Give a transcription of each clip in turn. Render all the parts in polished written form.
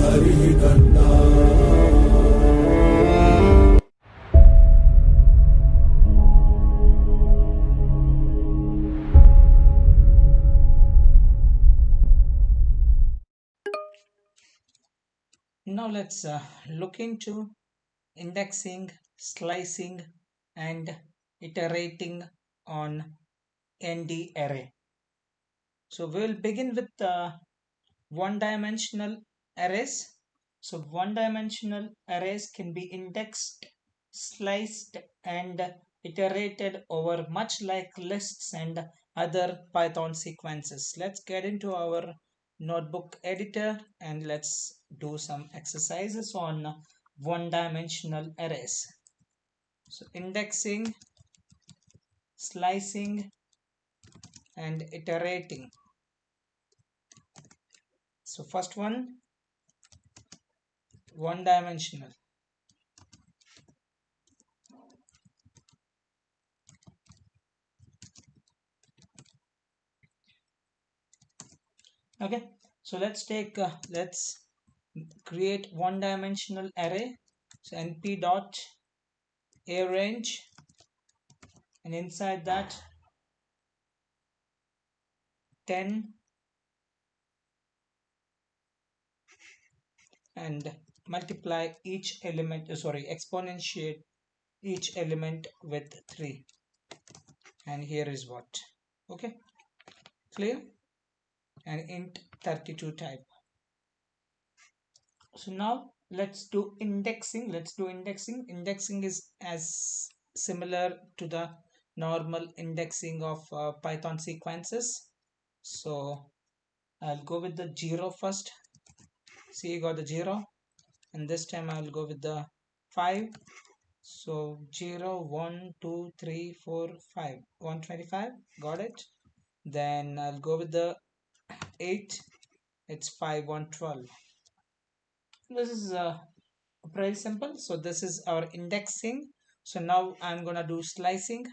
हरिः कर्ता। Now let's look into indexing, slicing, and iterating on ndarray. So we'll begin with one-dimensional arrays. So one-dimensional arrays can be indexed, sliced, and iterated over, much like lists and other Python sequences. Let's get into our notebook editor and let's do some exercises on one-dimensional arrays. So indexing, slicing, and iterating. So first one dimensional. Okay, so let's create one dimensional array. So np dot arrange, and inside that 10, and multiply each element, exponentiate each element with 3, and here is what. Okay, clear? And int 32 type. So now let's do indexing. Indexing is as similar to the normal indexing of Python sequences. So I'll go with the 0 first. See, you got the 0, and this time I'll go with the 5. So 0 1 2 3 4 5, 125, got it. Then I'll go with the 8. It's 5 112. This is pretty simple. So this is our indexing. So now I'm gonna do slicing.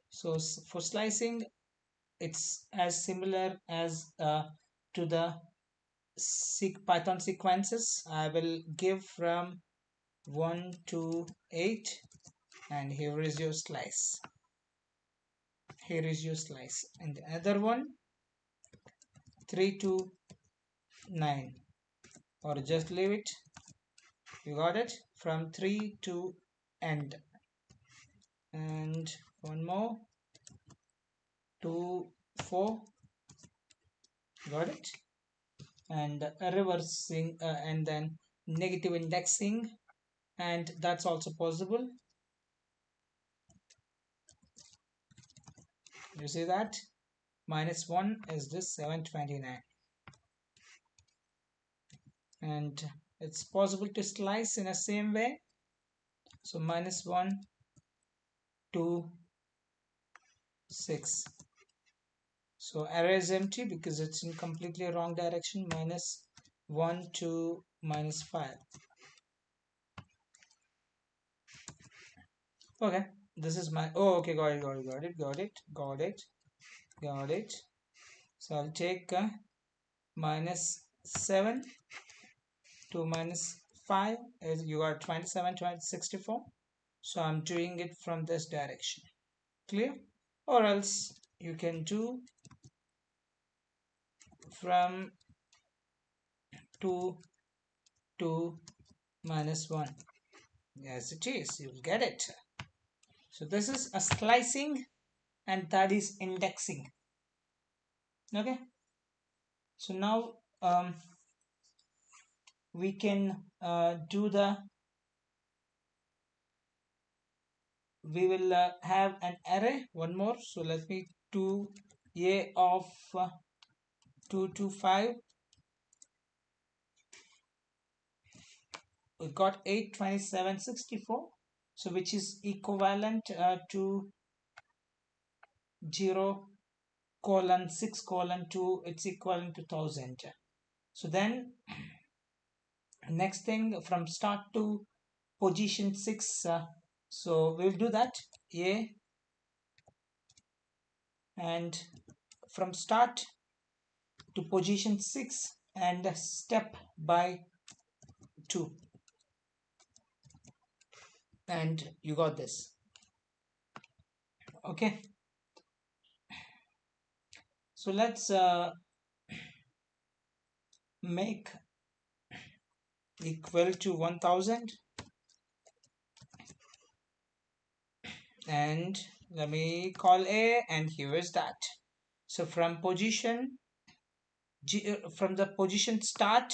So for slicing, it's as similar as to the Python sequences. I will give from 1 to 8, and here is your slice. Here is your slice. And the other one, 3 to 9, or just leave it. You got it? From 3 to end. And one more, 2 4, got it. And reversing, and then negative indexing, and that's also possible. You see that -1 is this 729, and it's possible to slice in the same way. So -1 2 6. So array is empty because it's in completely wrong direction. -1 to -5. Okay, this is my, oh okay, got it. So I'll take -7 to -5 is, you got 27 64. So I'm doing it from this direction. Clear? Or else you can do from 2 to -1. Yes, it is. You'll get it. So this is a slicing, and that is indexing. Okay. So now we can do the, we will have an array, one more. So let me do a of 2 to 5. We got 8 27 64, so which is equivalent to 0 colon 6 colon 2, it's equivalent to 1000. So then next thing, from start to position 6, so we'll do that, a, and from start to position 6 and step by 2, and you got this. Okay, so let's make equal to 1000, and let me call A, and here is that. So from from the position start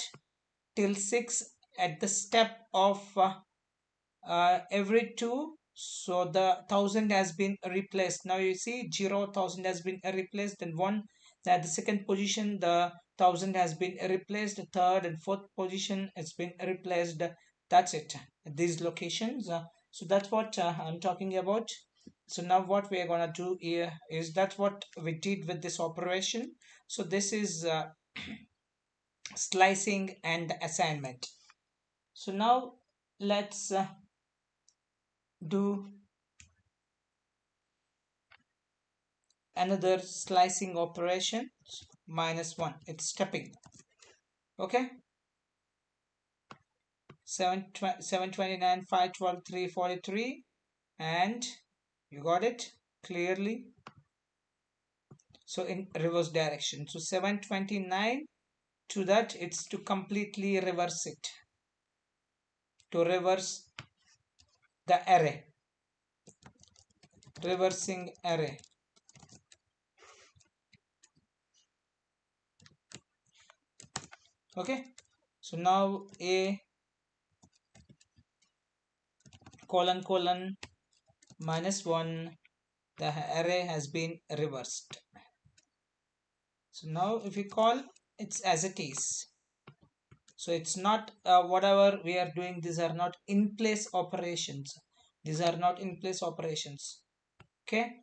till 6 at the step of every 2, so the 1000 has been replaced. Now you see 0,000 has been replaced, and 1 at the second position the 1000 has been replaced, the third and fourth position has been replaced. That's it, these locations. So that's what I'm talking about. So now what we are gonna do here is that's what we did with this operation. So this is slicing and assignment. So now let's do another slicing operation. -1, it's stepping. Okay, 729, 512, 343, and you got it clearly. So in reverse direction, so 729, to that it's to completely reverse it, to reverse the array, reversing array. Okay, so now a colon colon -1, the array has been reversed. So now if we call, it's as it is. So it's not whatever we are doing, these are not in place operations. These are not in place operations. Okay,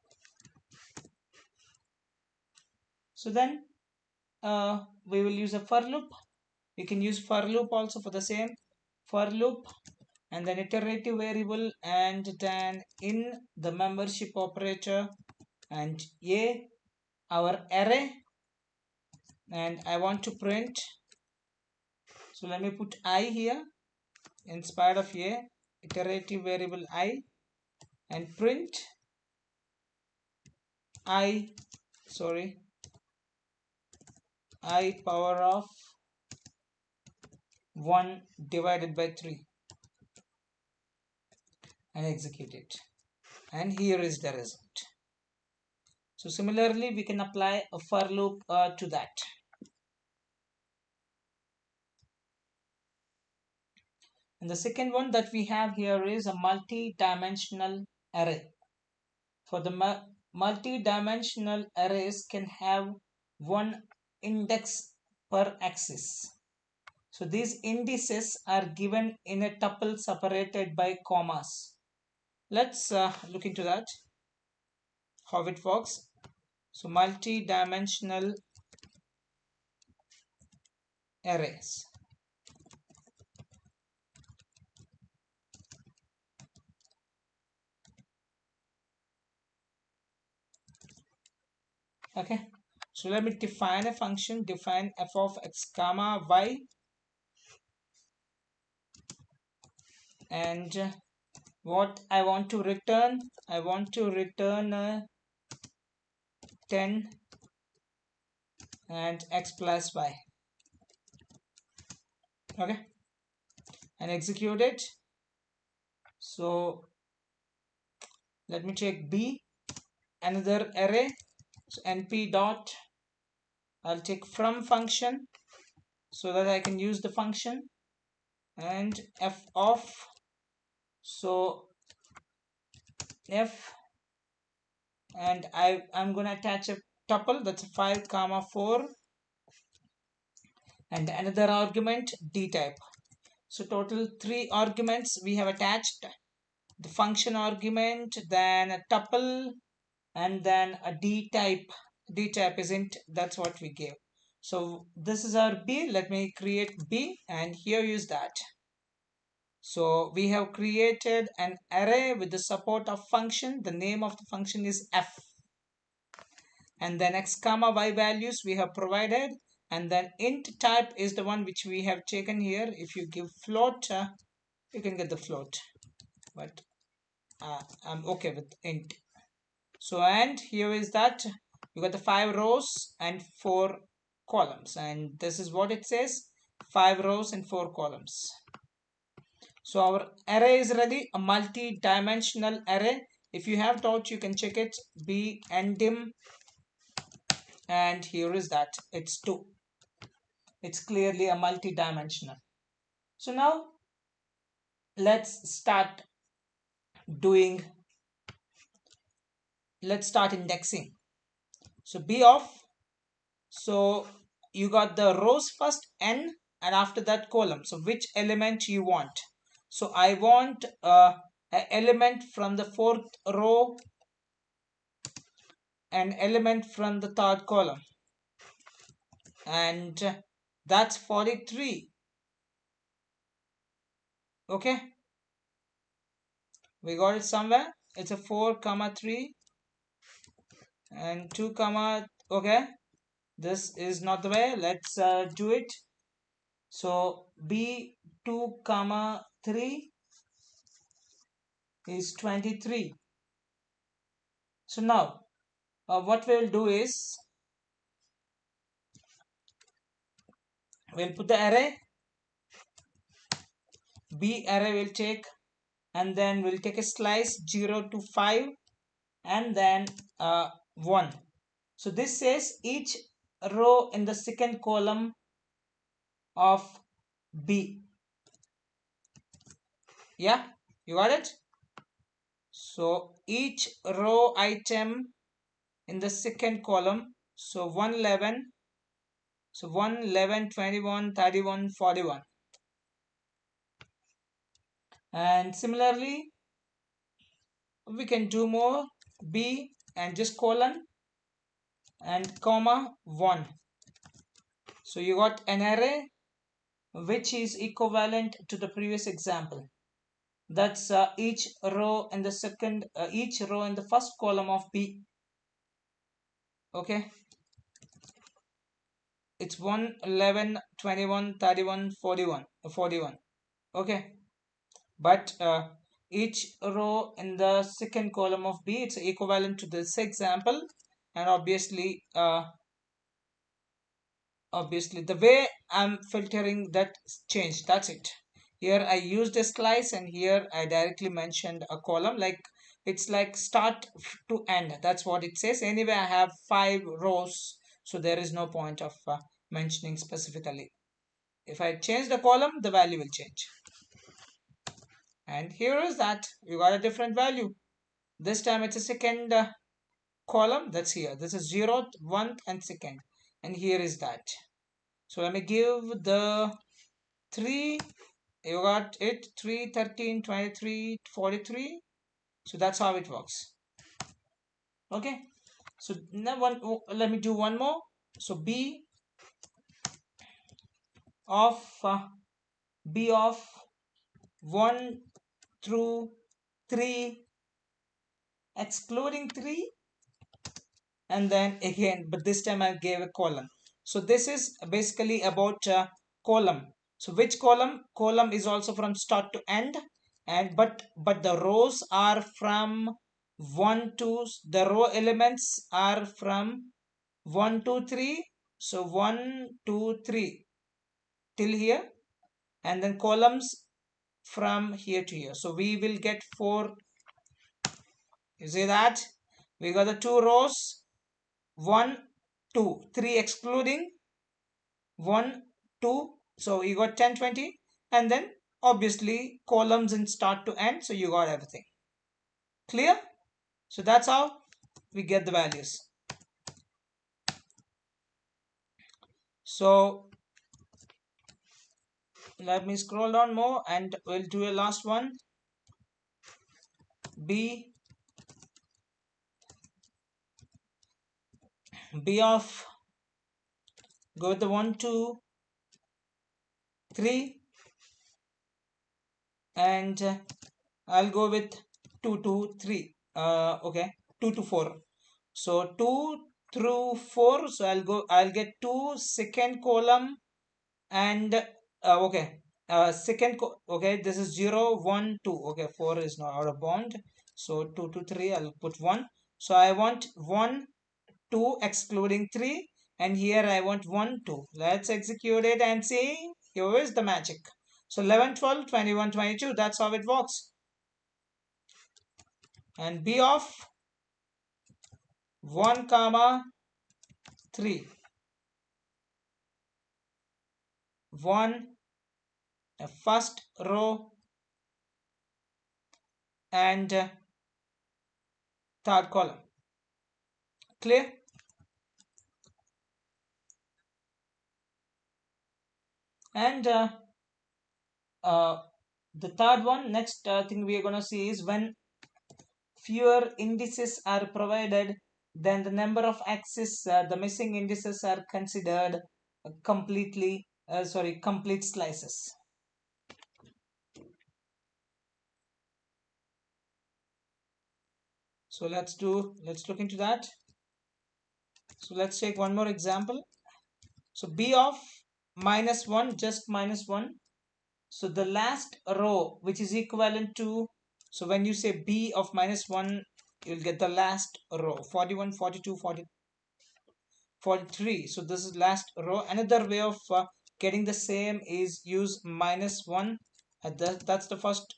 so then we will use a for loop. We can use for loop also for the same. For loop and then iterative variable, and then in the membership operator, and a our array, and I want to print. So let me put I here instead of a, iterative variable I, and print I power of 1 divided by 3, and execute it, and here is the result. So similarly we can apply a for loop to that. And the second one that we have here is a multi-dimensional array. For the multi-dimensional arrays can have one index per axis. So these indices are given in a tuple separated by commas. Let's look into that, how it works. So multi-dimensional arrays. Okay, so let me define a function, define f of x comma y, and what I want to return, I want to return 10 and x plus y. Okay, and execute it. So let me take b, another array. So np dot, I'll take from function so that I can use the function, and f of, so f, and I'm gonna attach a tuple, that's a 5 comma 4, and another argument d type. So total 3 arguments we have attached, the function argument, then a tuple, and then a d type. D type isn't, that's what we gave. So this is our b. Let me create b, and here use that. So we have created an array with the support of function. The name of the function is f, and then x comma y values we have provided, and then int type is the one which we have taken here. If you give float, you can get the float, but I'm okay with int. So, and here is that you got the 5 rows and 4 columns, and this is what it says: 5 rows and 4 columns. So our array is ready, a multi-dimensional array. If you have doubt, you can check it, b ndim, and here is that it's 2. It's clearly a multi-dimensional. So now let's start doing, let's start indexing. So b of, so you got the rows first, n, and after that column. So which element you want? So I want an element from the 4th row, an element from the 3rd column, and that's 43. Okay, we got it somewhere. It's a 4 comma 3 and 2 comma, okay, this is not the way. Let's do it. So b 2 comma 3 is 23. So now what we'll do is we'll put the array, b array will take, and then we'll take a slice 0 to 5 and then 1. So this says each row in the 2nd column of b. Yeah, you got it? So each row item in the 2nd column, so 111, so 111, 21, 31, 41. And similarly, we can do more, b and just colon and comma 1. So you got an array which is equivalent to the previous example. That's each row in the each row in the 1st column of b. Okay, it's 1 11 21 31 41 41. Okay, but each row in the 2nd column of b, it's equivalent to this example, and obviously the way I'm filtering that changed. That's it. Here I used a slice, and here I directly mentioned a column, like it's like start to end. That's what it says. Anyway, I have 5 rows, so there is no point of mentioning specifically. If I change the column, the value will change. And here is that you got a different value. This time it's a 2nd column. That's here. This is 0th, 1th, and 2nd. And here is that. So let me give the 3. You got it, 3 13 23 43. So that's how it works. Okay, so now let me do one more. So b of 1 through 3 excluding 3, and then again, but this time I gave a column. So this is basically about column. So which column is also from start to end, and but the rows are from 1 to, the row elements are from 1 to 3. So 1 2 3 till here, and then columns from here to here. So we will get 4. You see that we got the 2 rows, 1 2 3 excluding 1 2. So you got 10 20, and then obviously columns in start to end, so you got everything clear. So that's how we get the values. So let me scroll down more, and we'll do a last one. b of, go with the 1 2 3, and I'll go with 2 2 3. Okay, 2 to 4. So 2 through 4. So I'll get 2 second column and okay, okay, this is 0 1 2. Okay, 4 is not out of bound, so 2 to 3 I'll put 1. So I want 1 2 excluding 3, and here I want 1 2. Let's execute it and see. Here is the magic. So 11 12 21 22, that's how it works. And b of 1 comma 3, 1 first row and third column. Clear? And the third one, next thing we are going to see is when fewer indices are provided, then the number of axes, the missing indices are considered complete slices. So let's look into that. So let's take one more example. So b of -1, just -1. So the last row, which is equivalent to, so when you say b of -1, you'll get the last row, 41 42 40, 43. So this is last row. Another way of getting the same is use -1. That's the first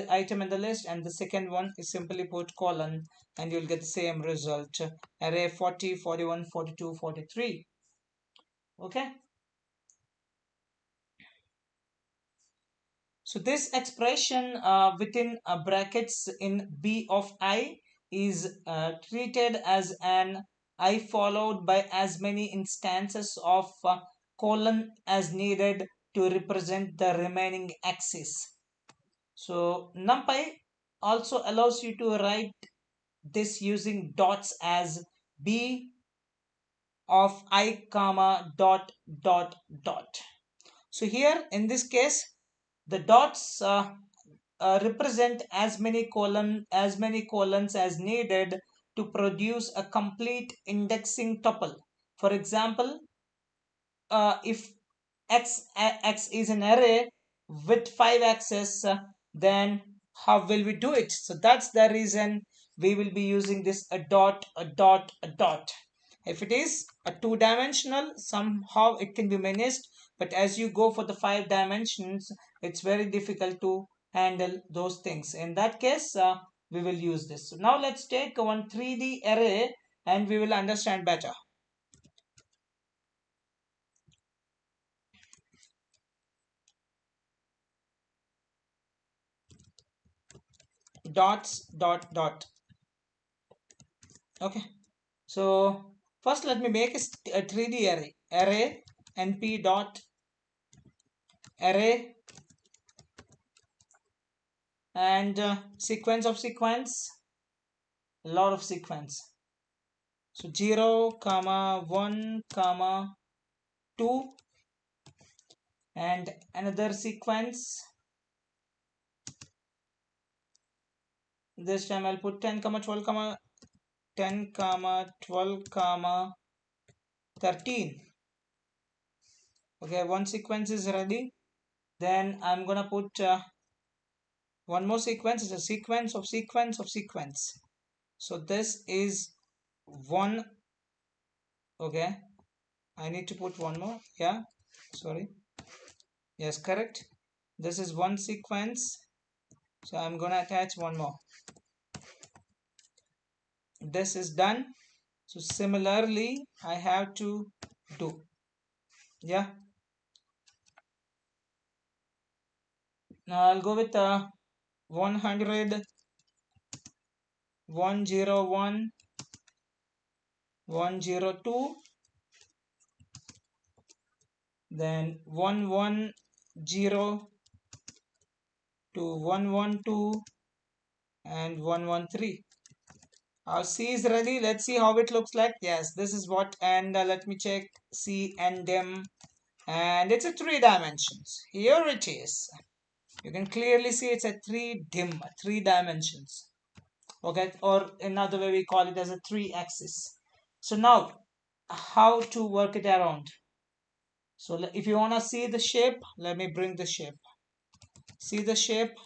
item in the list, and the second one is simply put colon, and you'll get the same result. Array 40 41 42 43. Okay. So this expression within brackets in b of I is treated as an I followed by as many instances of colon as needed to represent the remaining axis. So NumPy also allows you to write this using dots as b of I comma dot dot dot. So here in this case, the dots represent as many colons as needed to produce a complete indexing tuple. For example, if x is an array with 5 axes, then how will we do it? So that's the reason we will be using this a dot a dot a dot. If it is a 2-dimensional, somehow it can be managed, but as you go for the 5 dimensions, it's very difficult to handle those things. In that case, we will use this. So now let's take one 3D array and we will understand better. Dots dot dot. Okay, so first let me make a 3D array np dot array and sequence of sequence, a lot of sequence. So 0 comma 1 comma 2 and another sequence. This time I'll put 10 comma 12 comma 10 comma 12 comma 13. Okay, one sequence is ready. Then I'm gonna put one more sequence. Is a sequence of sequence of sequence. So this is one. Okay, I need to put one more. Yeah, sorry. Yes, correct. This is one sequence, so I'm gonna attach one more. This is done. So similarly I have to do. Yeah, now I'll go with 100 101 102, then 110 to 112 and 113. Our C is ready. Let's see how it looks like. Yes, this is what, and let me check C and M, and it's a 3 dimensions. Here it is. You can clearly see it's a 3 dimensions. Okay, or another way we call it as a 3 axis. So now how to work it around. So if you want to see the shape, let me bring the shape. See the shape?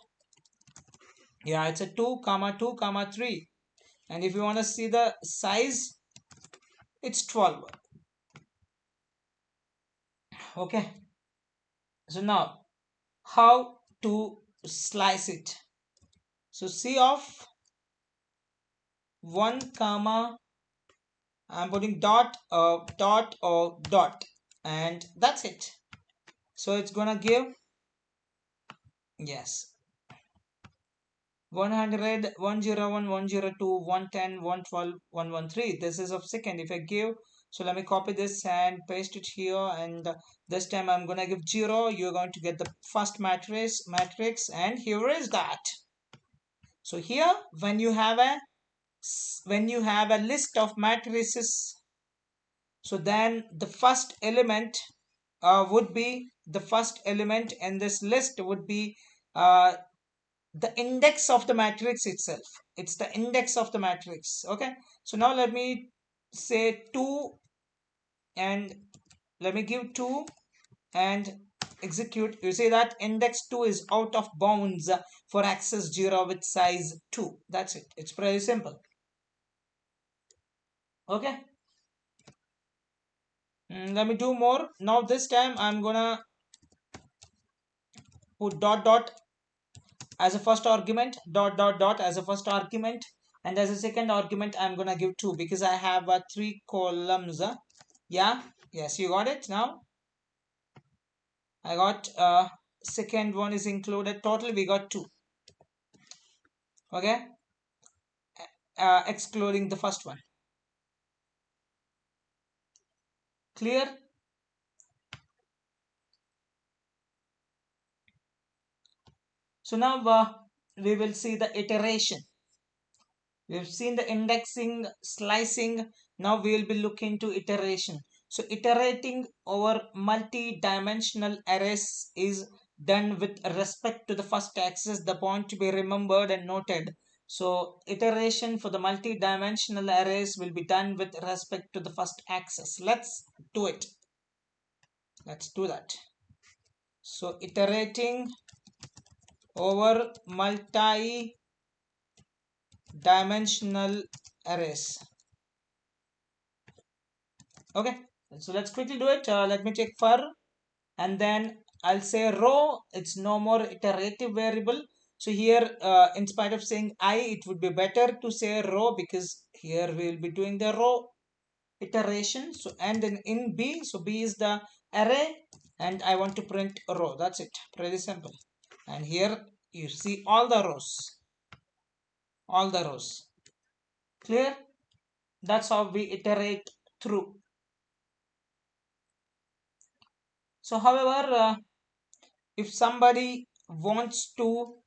Yeah, it's a 2 comma 2 comma 3. And if you want to see the size, it's 12. Okay. So now how to slice it. So C of 1 comma, I'm putting dot dot or dot, and that's it. So it's gonna give, yes, 100, 101, 102, 110, 112, 113. This is of second. If I give, so let me copy this and paste it here, and this time I'm gonna give 0. You're going to get the first matrix, and here is that. So here, when you have a list of matrices, so then the first element would be the first element in this list would be uh, the index of the matrix itself. It's the index of the matrix. Okay, so now let me say 2, and let me give 2 and execute. You see that index 2 is out of bounds for access 0 with size 2. That's it. It's pretty simple. Okay. Let me do more. Now this time I'm gonna put dot dot as a first argument, dot dot dot as a first argument, and as a second argument I'm gonna give 2 because I have 3 columns. Yeah, yes, you got it. Now I got second one is included. Total we got 2. Okay, excluding the first one. Clear? So now we will see the iteration. We've seen the indexing, slicing. Now we will be looking to iteration. So iterating over multi-dimensional arrays is done with respect to the first axis. The point to be remembered and noted. So iteration for the multi-dimensional arrays will be done with respect to the first axis. Let's do it. Let's do that. So iterating over multi-dimensional arrays. Okay, so let's quickly do it. Let me take for, and then I'll say row. It's no more iterative variable. So here, in spite of saying I, it would be better to say row because here we'll be doing the row iteration. So and then in B, so B is the array, and I want to print a row. That's it. Pretty simple. And here you see all the rows. All the rows. Clear? That's how we iterate through. So however, if somebody wants to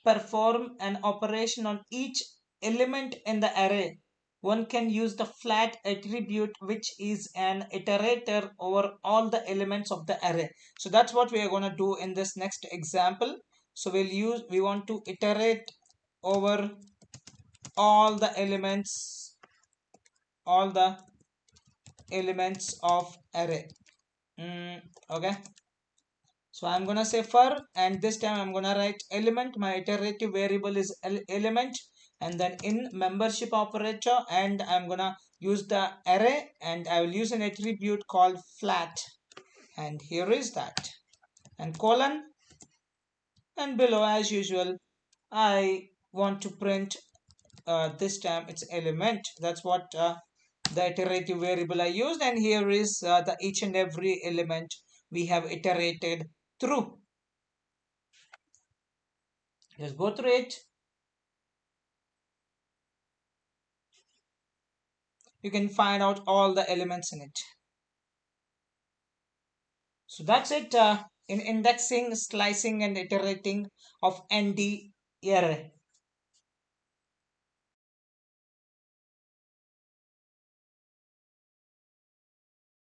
perform an operation on each element in the array, one can use the flat attribute, which is an iterator over all the elements of the array. So that's what we are going to do in this next example. So we want to iterate over all the elements of array. Okay, so I'm gonna say for, and this time I'm gonna write element. My iterative variable is element, and then in membership operator, and I'm gonna use the array, and I will use an attribute called flat, and here is that, and colon, and below as usual I want to print this time it's element. That's what the iterative variable I used, and here is the each and every element we have iterated through. Just go through it. You can find out all the elements in it. So that's it in indexing, slicing, and iterating of ND array.